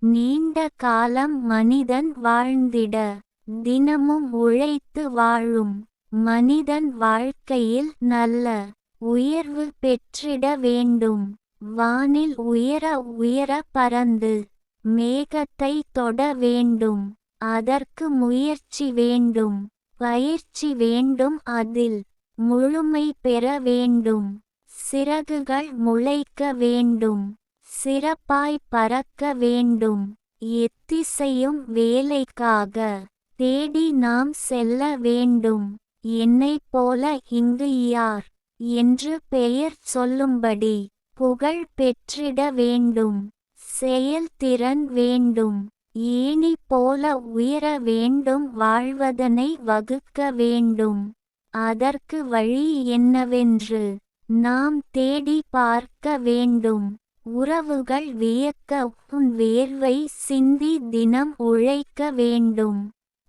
நீண்ட காலம் மனிதன் வாழ்ந்திட தினமும் உழைத்து வாழும் மனிதன் வாழ்க்கையில் நல்ல உயர்வு பெற்றிட வேண்டும். வானில் உயர உயர பறந்து மேகத்தை தொட வேண்டும். அதற்கு முயற்சி வேண்டும், பயிற்சி வேண்டும், அதில் முழுமை பெற வேண்டும். சிறகுகள் முளைக்க வேண்டும், சிறப்பாய் பறக்க வேண்டும். எத்திசையும் வேலைக்காக தேடி நாம் செல்ல வேண்டும். என்னைப் போல இங்கு யார் என்று பெயர் சொல்லும்படி புகழ் பெற்றிட வேண்டும். செயல்திறன் வேண்டும், ஏணி போல உயர வேண்டும். வாழ்வதனை வகுக்க வேண்டும். அதற்கு வழி என்னவென்று நாம் தேடி பார்க்க வேண்டும். உறவுகள் வியக்க உன் வேர்வை சிந்தி தினம் உழைக்க வேண்டும்.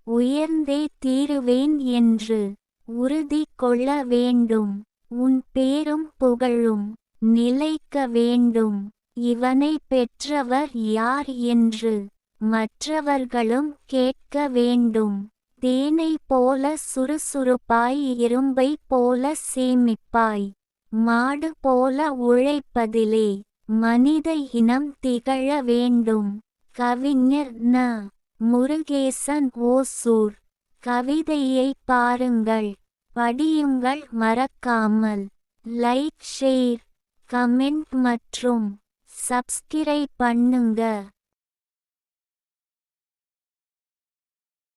உயர்ந்தே தீருவேன் என்று உறுதி கொள்ள வேண்டும். உன் பேரும் புகழும் நிலைக்க வேண்டும். இவனை பெற்றவர் யார் என்று மற்றவர்களும் கேட்க வேண்டும். தேனை போல சுறுசுறுப்பாய், இரும்பை போல சேமிப்பாய், மாடு போல உழைப்பதிலே மனித இனம் திகழ வேண்டும். கவிஞர் ந. முருகேசன், ஓசூர். கவிதையை பாருங்கள், படியுங்கள், மறக்காமல் லைக், ஷேர், கமெண்ட் மற்றும் சப்ஸ்கிரைப் பண்ணுங்க.